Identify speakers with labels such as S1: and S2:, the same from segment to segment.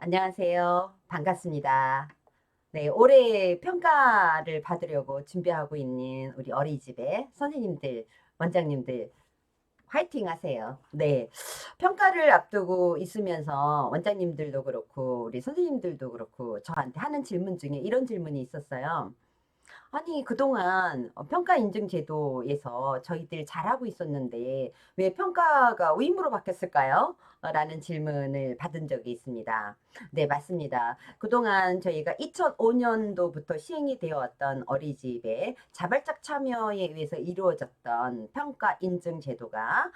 S1: 안녕하세요. 반갑습니다. 네, 올해 평가를 받으려고 준비하고 있는 우리 어린이집의 선생님들, 원장님들, 화이팅 하세요. 네. 평가를 앞두고 있으면서 원장님들도 그렇고, 우리 선생님들도 그렇고, 저한테 하는 질문 중에 이런 질문이 있었어요. 아니, 그동안 평가 인증 제도에서 저희들 잘하고 있었는데 왜 평가가 의무로 바뀌었을까요? 라는 질문을 받은 적이 있습니다. 네, 맞습니다. 그동안 저희가 2005년도부터 시행이 되어 왔던 어린이집의 자발적 참여에 의해서 이루어졌던 평가 인증 제도가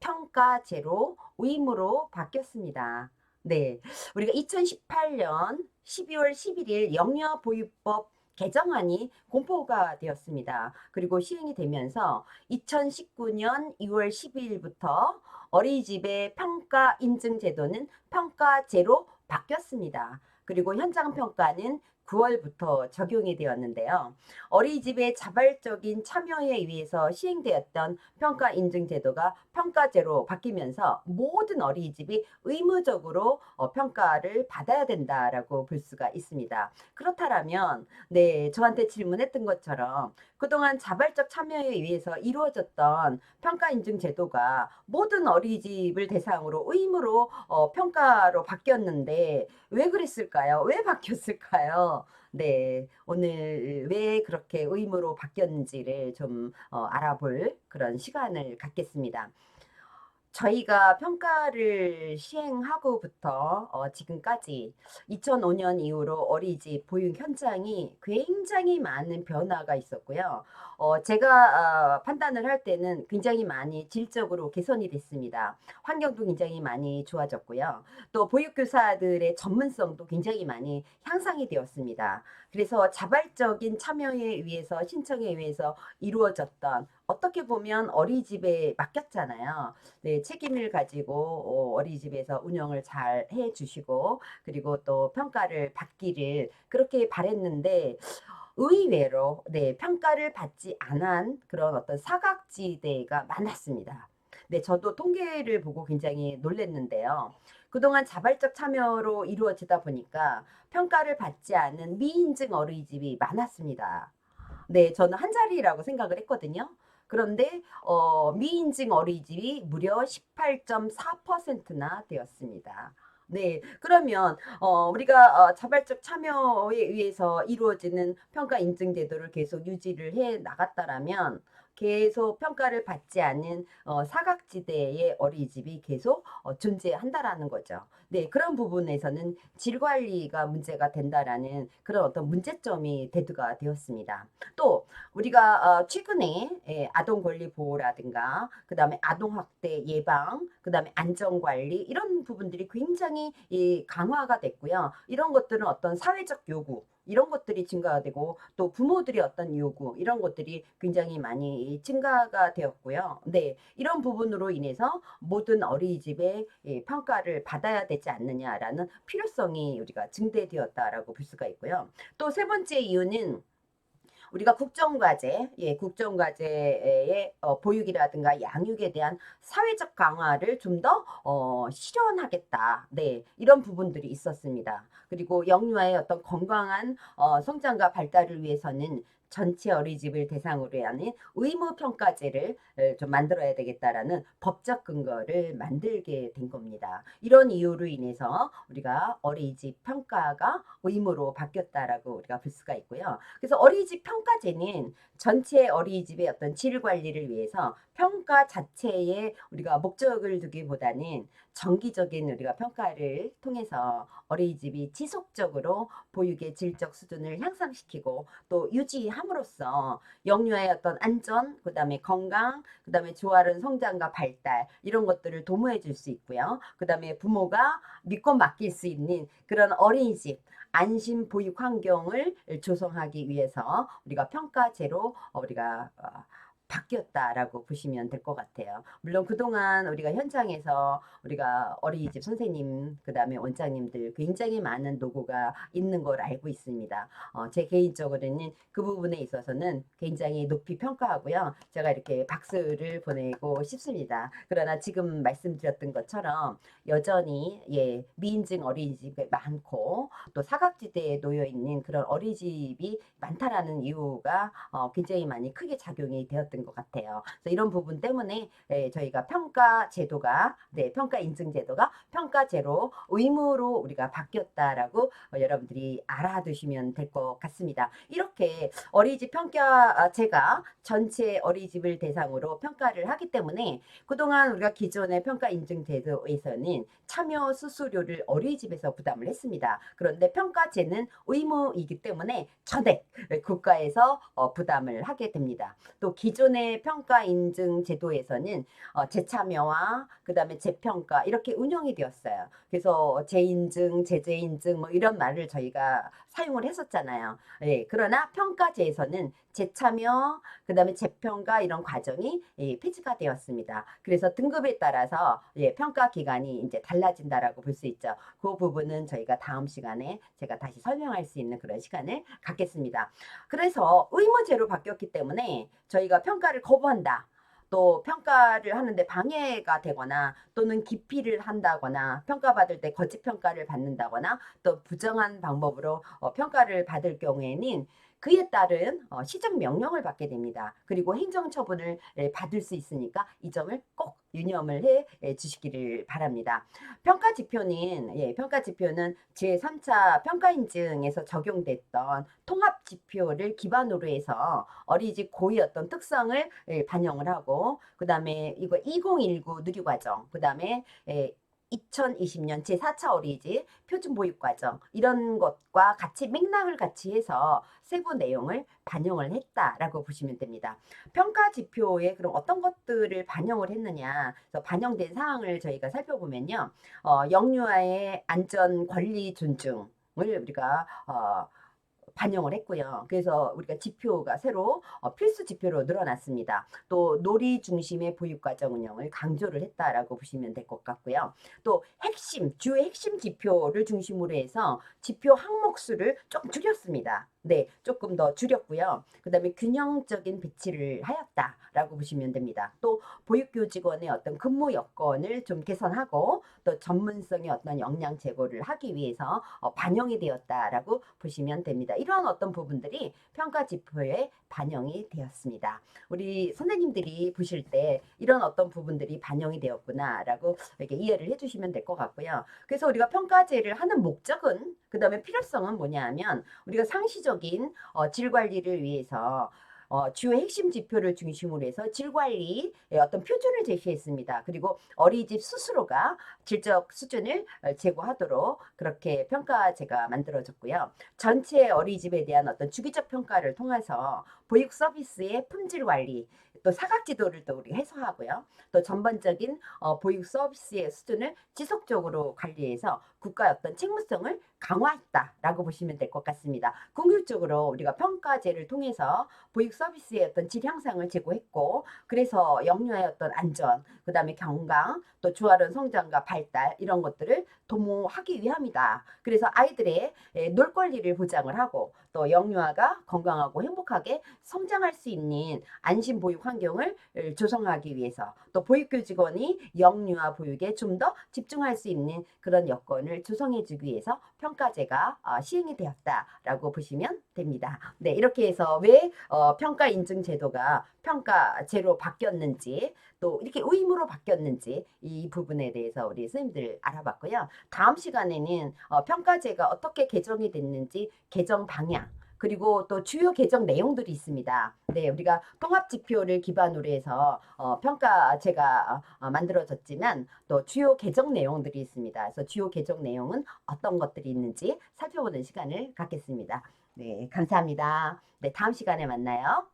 S1: 평가제로 의무로 바뀌었습니다. 네, 우리가 2018년 12월 11일 영유아보육법 개정안이 공포가 되었습니다. 그리고 시행이 되면서 2019년 2월 12일부터 어린이집의 평가 인증 제도는 평가제로 바뀌었습니다. 그리고 현장 평가는 9월부터 적용이 되었는데요. 어린이집의 자발적인 참여에 의해서 시행되었던 평가 인증 제도가 평가제로 바뀌면서 모든 어린이집이 의무적으로 평가를 받아야 된다라고 볼 수가 있습니다. 그렇다면 네, 저한테 질문했던 것처럼 그동안 자발적 참여에 의해서 이루어졌던 평가 인증 제도가 모든 어린이집을 대상으로 의무로 평가로 바뀌었는데 왜 그랬을까요? 왜 바뀌었을까요? 네, 오늘 왜 그렇게 의무로 바뀌었는지를 좀 알아볼 그런 시간을 갖겠습니다. 저희가 평가를 시행하고부터 지금까지 2005년 이후로 어린이집 보육 현장이 굉장히 많은 변화가 있었고요. 제가 판단을 할 때는 굉장히 많이 질적으로 개선이 됐습니다. 환경도 굉장히 많이 좋아졌고요. 또 보육교사들의 전문성도 굉장히 많이 향상이 되었습니다. 그래서 자발적인 참여에 의해서 신청에 의해서 이루어졌던 어떻게 보면 어린이집에 맡겼잖아요. 네, 책임을 가지고 어린이집에서 운영을 잘 해주시고 그리고 또 평가를 받기를 그렇게 바랬는데 의외로 네, 평가를 받지 않은 그런 어떤 사각지대가 많았습니다. 네, 저도 통계를 보고 굉장히 놀랐는데요. 그동안 자발적 참여로 이루어지다 보니까 평가를 받지 않은 미인증 어린이집이 많았습니다. 네, 저는 한 자리라고 생각을 했거든요. 그런데 미인증 어린이집이 무려 18.4%나 되었습니다. 네, 그러면 우리가 자발적 참여에 의해서 이루어지는 평가 인증 제도를 계속 유지를 해 나갔다라면 계속 평가를 받지 않는 사각지대의 어린이집이 계속 존재한다라는 거죠. 네, 그런 부분에서는 질 관리가 문제가 된다라는 그런 어떤 문제점이 대두가 되었습니다. 또 우리가 최근에 아동 권리 보호라든가 그다음에 아동 학대 예방, 그다음에 안전 관리 이런 부분들이 굉장히 강화가 됐고요. 이런 것들은 어떤 사회적 요구 이런 것들이 증가가 되고 또 부모들이 어떤 요구 이런 것들이 굉장히 많이 증가가 되었고요. 네, 이런 부분으로 인해서 모든 어린이집의 평가를 받아야 되지 않느냐라는 필요성이 우리가 증대되었다라고 볼 수가 있고요. 또 세 번째 이유는 우리가 국정과제, 국정과제의 보육이라든가 양육에 대한 사회적 강화를 좀 더 실현하겠다. 네, 이런 부분들이 있었습니다. 그리고 영유아의 어떤 건강한 성장과 발달을 위해서는 전체 어린이집을 대상으로 하는 의무평가제를 좀 만들어야 되겠다라는 법적 근거를 만들게 된 겁니다. 이런 이유로 인해서 우리가 어린이집 평가가 의무로 바뀌었다라고 우리가 볼 수가 있고요. 그래서 어린이집 평가제는 전체 어린이집의 어떤 질 관리를 위해서 평가 자체에 우리가 목적을 두기보다는 정기적인 우리가 평가를 통해서 어린이집이 지속적으로 보육의 질적 수준을 향상시키고 또 유지함으로써 영유아의 어떤 안전, 그다음에 건강, 그다음에 조화로운 성장과 발달 이런 것들을 도모해 줄 수 있고요. 그다음에 부모가 믿고 맡길 수 있는 그런 어린이집 안심 보육 환경을 조성하기 위해서 우리가 평가제로 우리가 바뀌었다라고 보시면 될 것 같아요. 물론 그동안 우리가 현장에서 우리가 어린이집 선생님, 그 다음에 원장님들 굉장히 많은 노고가 있는 걸 알고 있습니다. 제 개인적으로는 그 부분에 있어서는 굉장히 높이 평가하고요. 제가 이렇게 박수를 보내고 싶습니다. 그러나 지금 말씀드렸던 것처럼 여전히 미인증 어린이집이 많고 또 사각지대에 놓여 있는 그런 어린이집이 많다라는 이유가 굉장히 많이 크게 작용이 되었던 것 같아요. 그래서 이런 부분 때문에 저희가 평가 제도가 평가 인증 제도가 평가제로 의무로 우리가 바뀌었다라고 여러분들이 알아두시면 될 것 같습니다. 이렇게 어린이집 평가제가 전체 어린이집을 대상으로 평가를 하기 때문에 그동안 우리가 기존의 평가 인증 제도에서는 참여 수수료를 어린이집에서 부담을 했습니다. 그런데 평가제는 의무이기 때문에 전액 국가에서 부담을 하게 됩니다. 또 기존의 평가 인증 제도에서는 재참여와 그다음에 재평가 이렇게 운영이 되었어요. 그래서 재인증, 재재인증 뭐 이런 말을 저희가 사용을 했었잖아요. 그러나 평가제에서는 재참여, 그다음에 재평가 이런 과정이 폐지가 되었습니다. 그래서 등급에 따라서 평가 기간이 이제 달라진다라고 볼 수 있죠. 그 부분은 저희가 다음 시간에 제가 다시 설명할 수 있는 그런 시간을 갖겠습니다. 그래서 의무제로 바뀌었기 때문에 저희가 평가를 거부한다. 또 평가를 하는데 방해가 되거나 또는 기피를 한다거나 평가받을 때 거짓 평가를 받는다거나 또 부정한 방법으로 평가를 받을 경우에는 그에 따른 시정 명령을 받게 됩니다. 그리고 행정처분을 받을 수 있으니까 이 점을 꼭 유념을 해 주시기를 바랍니다. 평가 지표는 제3차 평가인증에서 적용됐던 통합지표를 기반으로 해서 어린이집 고의 어떤 특성을 반영을 하고 그 다음에 이거 2019 누리과정 그 다음에 2020년 제4차 어린이집 표준보육과정 이런 것과 같이 맥락을 같이 해서 세부 내용을 반영을 했다라고 보시면 됩니다. 평가 지표에 그럼 어떤 것들을 반영을 했느냐 그래서 반영된 사항을 저희가 살펴보면요. 영유아의 안전 권리 존중을 우리가 반영을 했고요. 그래서 우리가 지표가 새로 필수 지표로 늘어났습니다. 또 놀이 중심의 보육과정 운영을 강조를 했다라고 보시면 될 것 같고요. 또 주요 핵심 지표를 중심으로 해서 지표 항목 수를 좀 줄였습니다. 조금 더 줄였고요. 그 다음에 균형적인 배치를 하였다라고 보시면 됩니다. 또 보육교직원의 어떤 근무 여건을 좀 개선하고 또 전문성의 어떤 역량 제고를 하기 위해서 반영이 되었다라고 보시면 됩니다. 이러한 어떤 부분들이 평가 지표에 반영이 되었습니다. 우리 선생님들이 보실 때 이런 어떤 부분들이 반영이 되었구나라고 이렇게 이해를 해주시면 될 것 같고요. 그래서 우리가 평가제를 하는 목적은 그 다음에 필요성은 뭐냐 하면 우리가 상시적인 질 관리를 위해서 주요 핵심 지표를 중심으로 해서 질 관리의 어떤 표준을 제시했습니다. 그리고 어린이집 스스로가 질적 수준을 제고하도록 그렇게 평가제가 만들어졌고요. 전체 어린이집에 대한 어떤 주기적 평가를 통해서 보육 서비스의 품질 관리, 또 사각지도를 또 우리 해소하고요. 또 전반적인 보육 서비스의 수준을 지속적으로 관리해서 국가의 어떤 책무성을 강화했다라고 보시면 될 것 같습니다. 궁극적으로 우리가 평가제를 통해서 보육 서비스의 어떤 질 향상을 제고했고 그래서 영유아의 어떤 안전, 그 다음에 건강, 또 조화로운 성장과 발달 이런 것들을 도모하기 위함이다. 그래서 아이들의 놀 권리를 보장을 하고 또 영유아가 건강하고 행복하게 성장할 수 있는 안심 보육 환경을 조성하기 위해서 또 보육교직원이 영유아 보육에 좀 더 집중할 수 있는 그런 여건을 조성해주기 위해서 평가제가 시행이 되었다라고 보시면 됩니다. 이렇게 해서 왜 평가 인증 제도가 평가제로 바뀌었는지 또 이렇게 의무로 바뀌었는지 이 부분에 대해서 우리 선생님들 알아봤고요. 다음 시간에는 평가제가 어떻게 개정이 됐는지 개정 방향 그리고 또 주요 개정 내용들이 있습니다. 우리가 통합지표를 기반으로 해서 평가제가 만들어졌지만 또 주요 개정 내용들이 있습니다. 그래서 주요 개정 내용은 어떤 것들이 있는지 살펴보는 시간을 갖겠습니다. 감사합니다. 다음 시간에 만나요.